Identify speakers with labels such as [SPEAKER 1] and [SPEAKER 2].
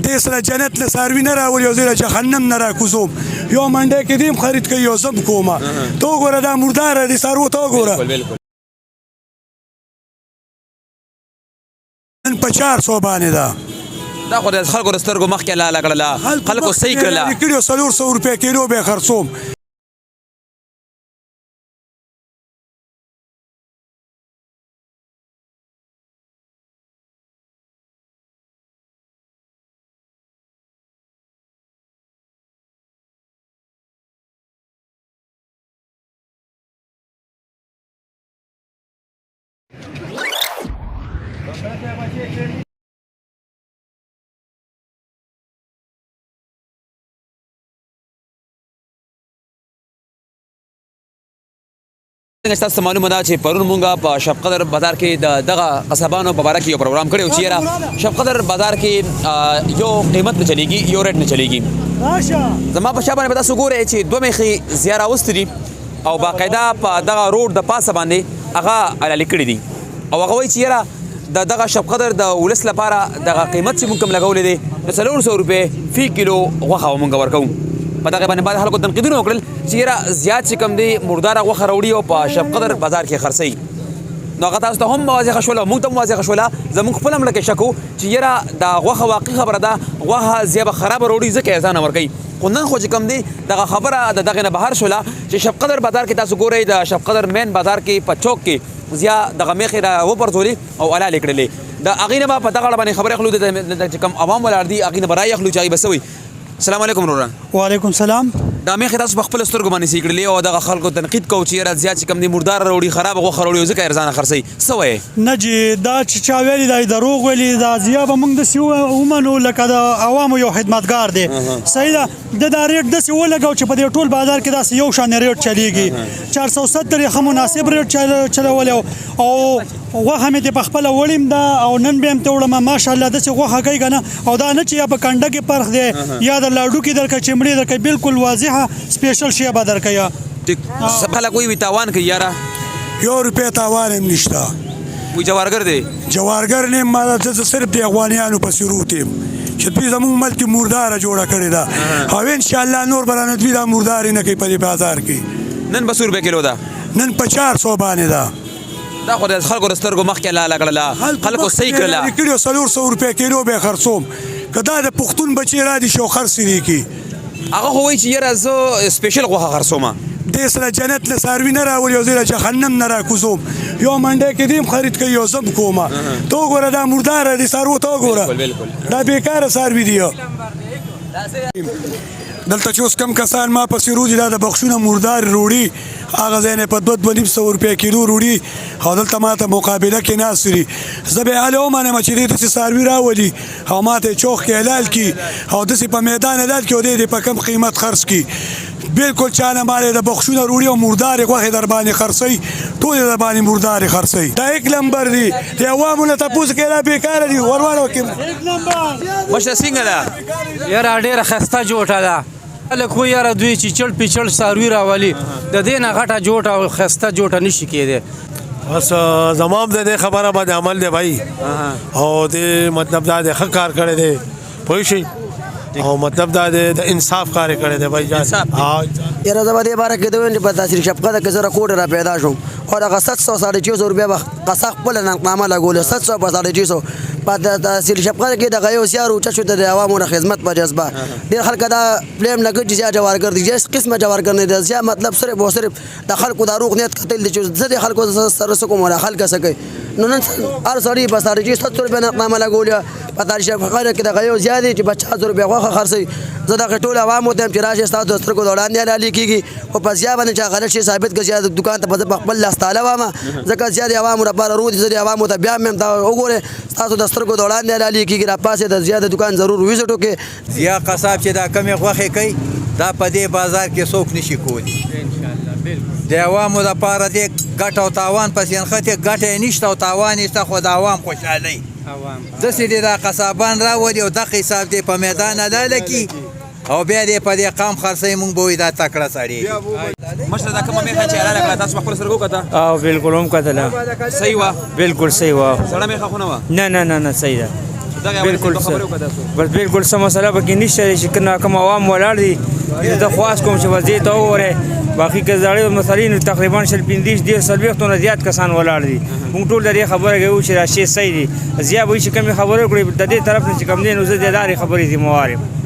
[SPEAKER 1] دې سره جنت له څاروي نه راولي او زه له جهنم نه راکوزوم یو منډی کې دې هم خرید کوي یو زه کومه ته وګوره دا مرداره دې څاروو ته وګوره نن په 400 باندې ده
[SPEAKER 2] دا خو د خلکو د سترګو مخکې لاله کړله خلکو صحیح کړله
[SPEAKER 1] کړي 400 روپۍ کیلو به خرڅوم
[SPEAKER 2] تاسو معلومه ده چې پرون مونږه په شب قدر بازار کې دغه قصابانو په باره کې یو پروګرام کړی و چې یاره شب قدر بازار کې یو قیمت نه چلیږي یو ریټ نه چلیږي زما په شا باندې به تاسو ګورئ چې دوه میخې زیار راوستي دي او باقاعده په دغه روډ د پاسه باندې هغه علالي کړي دي او هغه وایي چې یاره دغه شب قدر د ولس لپاره دغه قیمت چې مونږ کوم لګولی دی د 400 روپۍ فی کیلو غوښه مونږ ورکوو په دغه باندې بعد خلکو تنقیدونه وکړل چې یاره زیات چې کوم دی مرداره غوښه راوړي او په شب قدر بازار کې خرڅوي نو هغه تاسو ته هم واضحه شوله موږ ته هم واضحه شوله زموږ خپل هم لکه شک و چې یاره دا غوښه واقعي خبره ده غوښه زیبه خرابه راوړي ځکه یې ځان ورکوي خو نن خو چې کوم دی دغه خبره د دغې نه بهر شوله چې شب قدر بازار کې تاسو ګورئ د شب قدر مین بازار کې په چوک کې زیا دغه میخې را وپرځولې او علالې کړلې د هغې نه به په دغه اړه باندې خبرې اخلو چې کوم عوام ولاړ دي هغې نه به رایې اخلو چې هغې به څه وایي السلام علیکم وروره
[SPEAKER 1] وعلیکم السلام
[SPEAKER 2] دا میخې تاسو په خپل سترګو باندې صحیح کړلې او دغه خلکو تنقید کوو چې یاره زیات چې کوم دی مرداره راوړي خرابه غوښه راوړي او ځکه یې ارزانه خرڅوي څه وایې
[SPEAKER 3] نه جی دا چې چا ویلي دا دروغ ویلي دا زیا به موږ داسې ومنو لکه د عوامو یو خدمتګار دی صحیح ده د دا ریټ داسې ولګو چې په دې ټول بازار کې داسې یو شان ریټ چلیږي 470 یې ښه مناسب ریټ چلولی او غوښه مې دې په خپله وړیم ده او نن بیا هم ته وړمه ماشاءالله داسې غوښه کوي که نه او دا نه چې یا په کنډه کې پرخ دی یا د لاډو کې درکوي چمړې درکوي بالکل واضحه سپیشل شی به درکوي
[SPEAKER 2] خلک وایي تاوان کوي یاره
[SPEAKER 1] یو روپۍ تاوان هم نشته
[SPEAKER 2] وایي جوارګر دی
[SPEAKER 1] جوارګر نه یم ما زه صرف د افغانیانو پسې روت یم چې دوی زموږ ملک کې مرداره جوړه کړې ده او انشاءالله نور به رانه دوی دا مردارې نه کوي په دې بازار کې
[SPEAKER 2] نن به څو روپۍ کیلو ده
[SPEAKER 1] نن په 400 باندې ده
[SPEAKER 2] دا خو د خلکو د سترګو مخکې لاله کړله خلکو صحیح کړله
[SPEAKER 1] کړي 400 روپۍ کیلو به خرڅوم که دا د پښتون بچی را دي شو خرڅ دي کی
[SPEAKER 2] هغه خو وایي چې یاره زه سپیشل غوښه خرڅوم
[SPEAKER 1] دې سره جنت له څاروي نه راولي او زه له جهنم نه راکوزوم یو منډی کې دې هم خرید کوي یو زه کومه ته وګوره دا مرداره دې څاروو ته وګوره دا بېکاره څاروي دي دلته چې اوس کم کسان ما پسې روزي دا د بخشونه مردار روړي هغه ځای نه په 200 روپۍ کیلو روړي او دلته ما ته مقابله کې ناست دي زه به هلې ومنم چې دې داسې څاروي راولي او ما ته یې چوخ کې حلال کړي او داسې په میدان حلال کړي او دې په کم قیمت خرڅ کړي بالکل چانه مالې د بخشونه روړي او مردارې غوښې در باندې خرڅوي ټول یې در باندې مردارې خرڅوي دا یک نمبر دی د عوامو نه تپوس کوي دا بېکاره دي ورواړو کې
[SPEAKER 2] مشره څنګه ده
[SPEAKER 4] یاره ډېره ښایسته جوټه ده خلک وایي یاره دوی چې چړ پیچړ څاروي راولي د دې نه غټه جوټه او ښایسته جوټه نشي کېدی
[SPEAKER 5] بس زمام د دې خبره باندې عمل دی بھائی او دې مطلب دا د ښه کار کړی دی پوه شئ او مطلب دا د انصاف کار کړی دی بھائی جان
[SPEAKER 6] یاره زه به دې باره کې د ویل په تاثیر شفقته کې زه رکوډ را پیدا شوم او دغه 700 روپۍ به قصه خپله نقنامه لګولې 700 په 650 په تاثیر شفقته کې دغه یو زیار اوچه شو د عوامو نه خدمت په جذبه ډېر خلک دا فلیم لګوي چې زیات جوارګر دي هېڅ قسمه جوارګر نه دی زیات مطلب صرف او صرف د خلکو دا روغ نیت کتل دي چې زه د خلکو سره څه کوم ولا خلک څه کوي نو نن هر سړي په 700 روپۍ نقنامه لګولې په تاثیر شفقته کې دغه یو زیات چې 50 روپۍ غوښه خرڅوي زه دغه ټول عوامو ته چې راشي ستاسو د سترګو د وړاندې حلالي کېږي او په زیات باندې چې غلط شي ثابت کړي زیات دکان ته په خپل لاس تاله وامه ځکه زیات عوامو لپاره رود زه د عوامو ته بیا مې وګورئ ستاسو د سترګو د وړاندې حلالي کېږي راپاسې د زیات دکان ضرور ویزټ وکړئ
[SPEAKER 7] زیا قصاب چې دا کمې غوښې کوي دا په دې بازار کې څوک نشي کولی د عوامو لپاره دې ګټه او تاوان پسې نښتې ګټه یې نشته او تاوان یې شته خو د عوام خوشحالۍ داسې دې دا قصابان راولي او دغه حساب دې په میدان حلاله کړي او بیا دې په دې قام خرڅوي موږ به وایي دا تکړه سړی
[SPEAKER 2] مشره دا کومه میخه چې حلاله کړه تاسو په خپلو سترګو وکته
[SPEAKER 4] او بالکل هم کتله
[SPEAKER 2] صحیح وه
[SPEAKER 4] بالکل صحیح وه
[SPEAKER 2] سړه میخه خو نه وه
[SPEAKER 4] نه صحیح ده بالکل بس بالکل سم مسله به کې نشته چې کنه کوم عوام ولاړ دي زه خواست کوم چې وضعیت وګوره باقي که زړې مسلې تقریبا شل 15 ډیر سلويختو نه زیات کسان ولاړ دي موږ ټول د دې خبره کوو چې راشي صحیح دي زیات وي چې کوم خبره کړې د دې طرف نه چې کوم دي نو زه د دې خبرې دي موارم